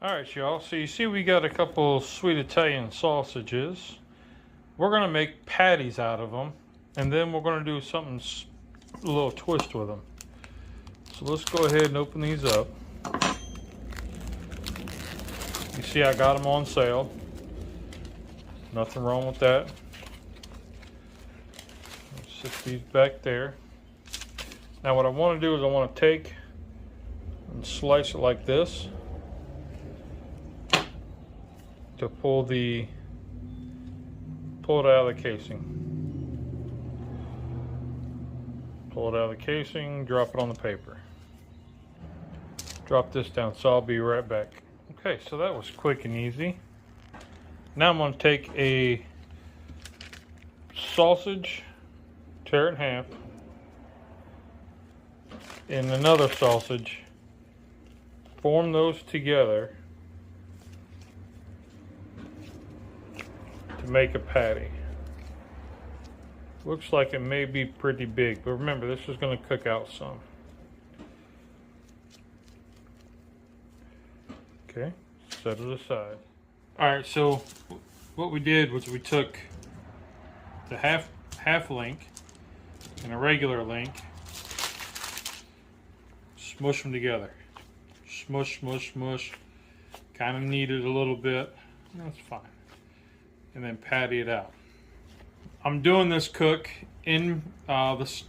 Alright, y'all, so you see we got a couple sweet Italian sausages. We're going to make patties out of them, and then we're going to do something, a little twist with them. So let's go ahead and open these up. You see I got them on sale. Nothing wrong with that. Let's set these back there. Now what I want to do is I want to take and slice it like this to pull it out of the casing. Pull it out of the casing, drop it on the paper. Drop this down, so I'll be right back. Okay, so that was quick and easy. Now I'm going to take a sausage, tear it in half, and another sausage, form those together to make a patty. Looks like it may be pretty big, but remember, this is going to cook out some. Okay, set it aside. Alright, so what we did was we took the half link and a regular link, smush them together. Smush, smush, smush. Kind of knead it a little bit. That's fine. And then patty it out. I'm doing this cook in this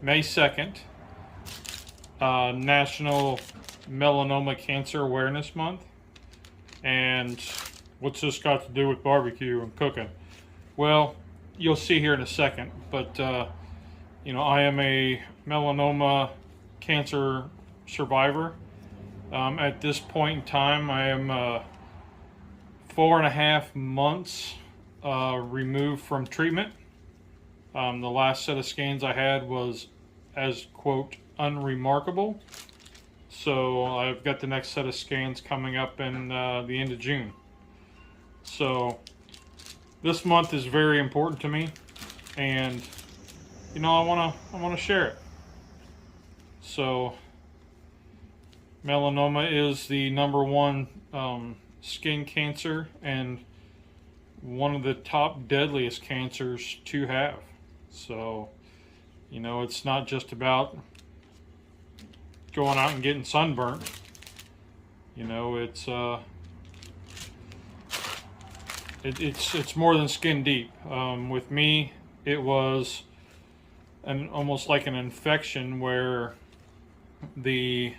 May 2nd, National Melanoma Cancer Awareness Month. And what's this got to do with barbecue and cooking? Well, you'll see here in a second, but you know, I am a melanoma cancer survivor. At this point in time, I am 4.5 months removed from treatment. The last set of scans I had was as, quote, unremarkable. So I've got the next set of scans coming up in the end of June. So this month is very important to me, and you know, I wanna share it. So melanoma is the #1 skin cancer and one of the top deadliest cancers to have. So, you know, it's not just about going out and getting sunburnt. You know, it's more than skin deep. With me, it was almost like an infection where the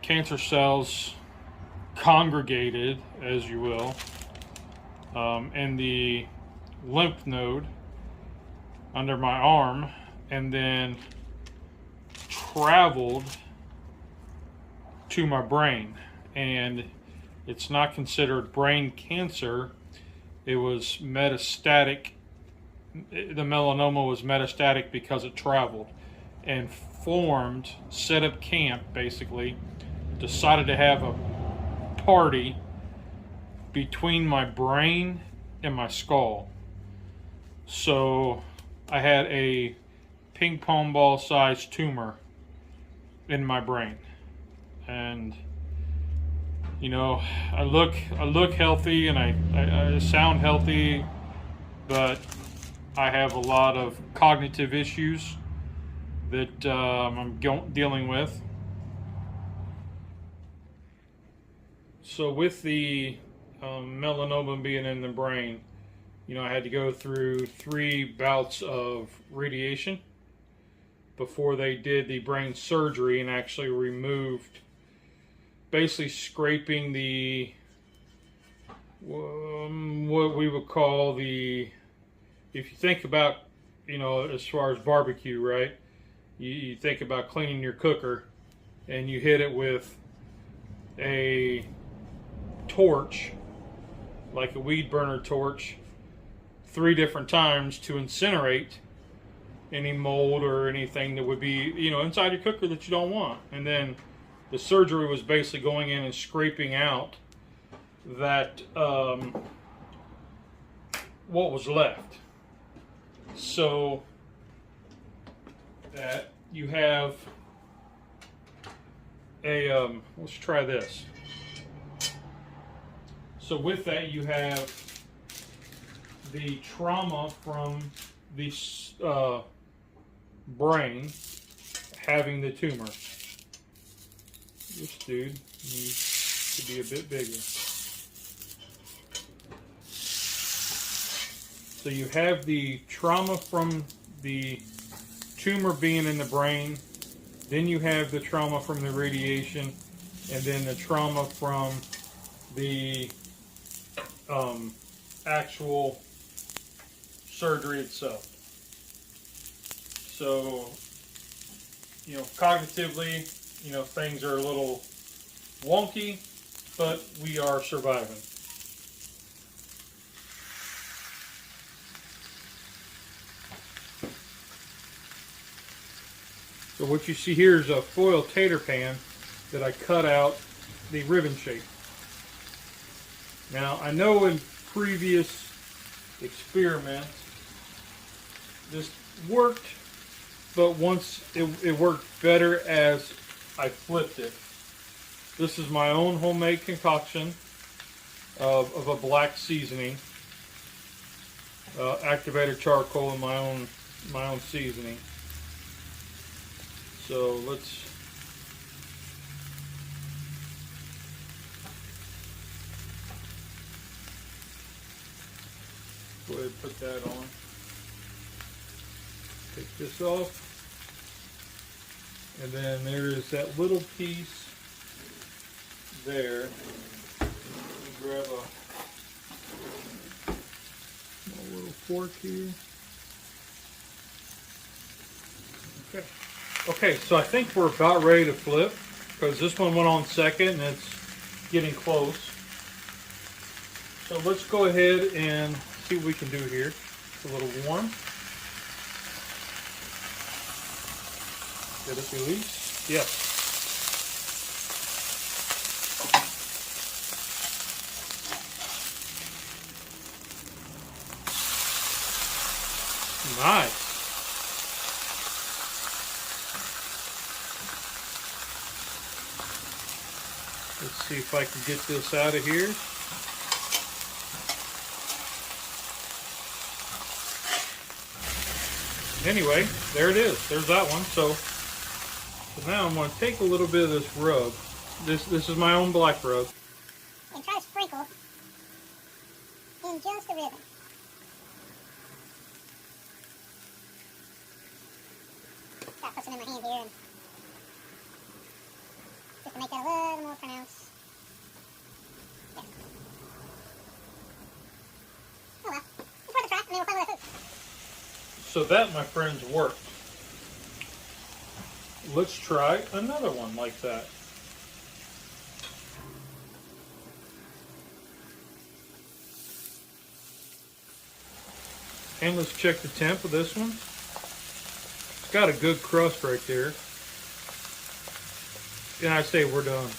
cancer cells congregated, as you will, in the lymph node under my arm, and then traveled to my brain. And it's not considered brain cancer. It was metastatic. The melanoma was metastatic because it traveled and formed, set up camp, basically, decided to have a party between my brain and my skull. So I had a ping pong ball sized tumor in my brain. And you know, I look healthy, and I sound healthy, but I have a lot of cognitive issues that I'm dealing with. So with the melanoma being in the brain, you know, I had to go through 3 bouts of radiation before they did the brain surgery and actually removed, basically scraping the, what we would call the, if you think about, you know, as far as barbecue, right? You think about cleaning your cooker, and you hit it with a torch, like a weed burner torch, 3 different times to incinerate any mold or anything that would be, you know, inside your cooker that you don't want. And then the surgery was basically going in and scraping out that what was left, so that you have let's try this. So with that, you have the trauma from the brain having the tumor. This dude needs to be a bit bigger. So you have the trauma from the tumor being in the brain, then you have the trauma from the radiation, and then the trauma from the actual surgery itself. So, you know, cognitively, you know, things are a little wonky, but we are surviving. So what you see here is a foil tater pan that I cut out the ribbon shape. Now, I know in previous experiments this worked, but once it worked better as I flipped it. This is my own homemade concoction of a black seasoning, activated charcoal, and my own seasoning. So let's go ahead and put that on. Take this off. And then there is that little piece there. Grab a little fork here. Okay. Okay, so I think we're about ready to flip because this one went on second and it's getting close. So let's go ahead and see what we can do here. It's a little warm. Did it release? Yes. Nice. Let's see if I can get this out of here. Anyway, there it is. There's that one. So now I'm going to take a little bit of this rub. This is my own black rub. And try to sprinkle in just a ribbon. Got to put some in my hand here and just to make that a little more pronounced. There. Oh well, it's worth a try. I mean, we'll play with it. So that, my friends, worked. Let's try another one like that. And let's check the temp of this one. It's got a good crust right there. And I say we're done.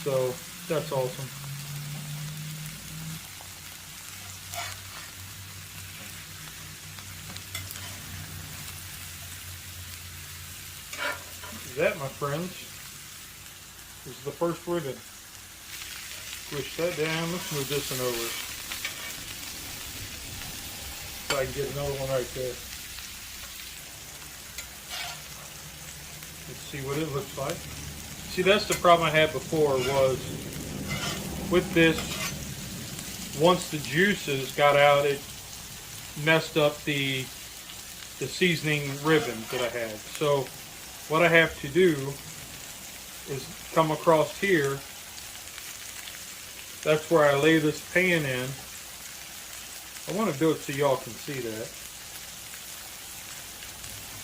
So that's awesome. That, my friends, is the first ribbon. Push that down. Let's move this one over so I can get another one right there. Let's see what it looks like. See, that's the problem I had before was with this, once the juices got out, it messed up the seasoning ribbon that I had. So what I have to do is come across here. That's where I lay this pan in. I want to do it so y'all can see that.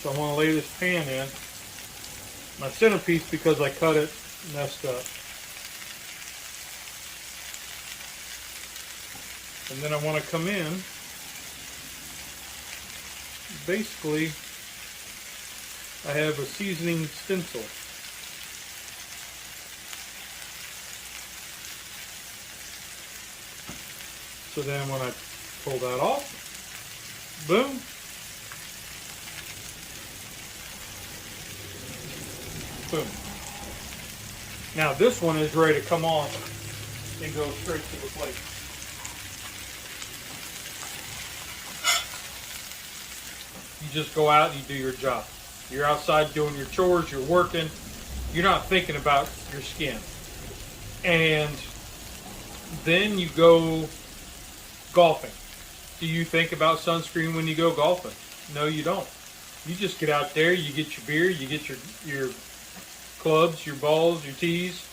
So I want to lay this pan in. My centerpiece, because I cut it messed up. And then I want to come in. Basically, I have a seasoning stencil. So then when I pull that off, boom. boom. Now this one is ready to come off and go straight to the plate. You just go out and you do your job. You're outside doing your chores, you're working, you're not thinking about your skin. And then you go golfing. Do you think about sunscreen when you go golfing? No, you don't. You just get out there, you get your beer, you get your clubs, your balls, your tees,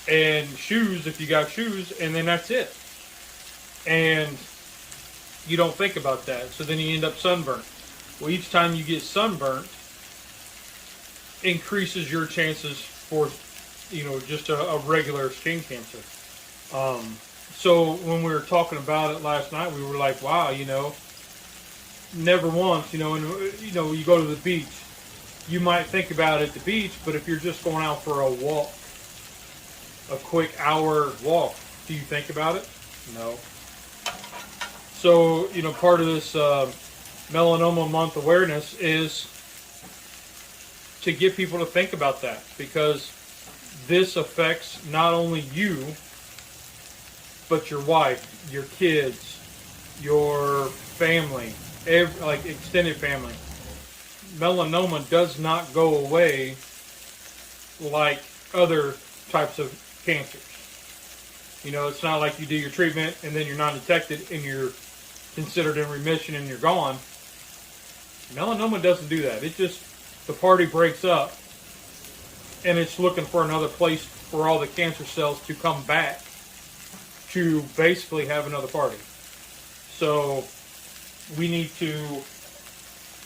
and shoes if you got shoes, and then that's it. And you don't think about that. So then you end up sunburnt. Well, each time you get sunburnt, increases your chances for, just a regular skin cancer. So when we were talking about it last night, we were like, wow, never once, and you go to the beach, you might think about it at the beach, but if you're just going out for a walk, a quick hour walk, do you think about it? No. So, part of this Melanoma Month awareness is to get people to think about that, because this affects not only you, but your wife, your kids, your family, extended family. Melanoma does not go away like other types of cancers. It's not like you do your treatment and then you're not detected and you're considered in remission and you're gone. Melanoma doesn't do that. It just, the party breaks up and it's looking for another place for all the cancer cells to come back to basically have another party. So we need to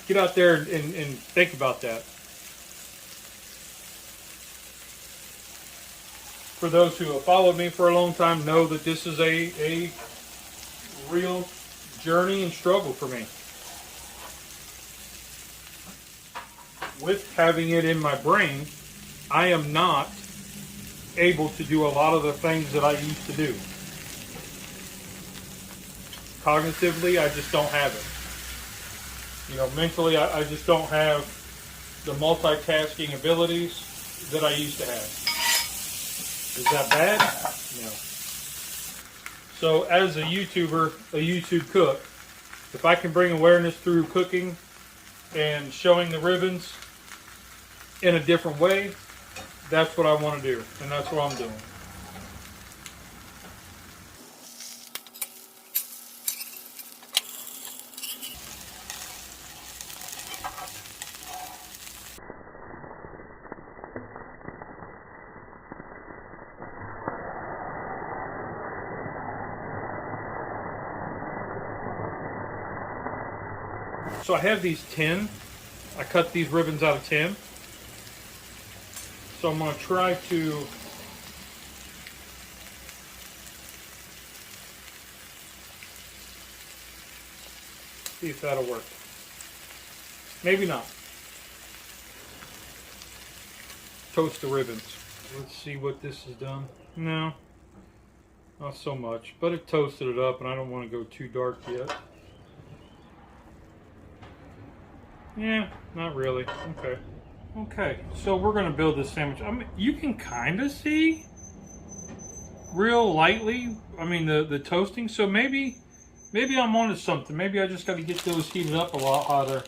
get out there and think about that. For those who have followed me for a long time, know that this is a real journey and struggle for me. With having it in my brain, I am not able to do a lot of the things that I used to do. Cognitively, I just don't have it. Mentally, I just don't have the multitasking abilities that I used to have. Is that bad? No. So as a YouTuber, a YouTube cook, if I can bring awareness through cooking and showing the ribbons in a different way, that's what I want to do, and that's what I'm doing. So I have these 10. I cut these ribbons out of 10. So I'm going to try to see if that'll work. Maybe not. Toast the ribbons. Let's see what this has done. No, not so much, but it toasted it up, and I don't want to go too dark yet. Yeah, not really. Okay, so we're going to build this sandwich. You can kind of see real lightly, the toasting. So maybe I'm onto something. Maybe I just got to get those heated up a lot hotter.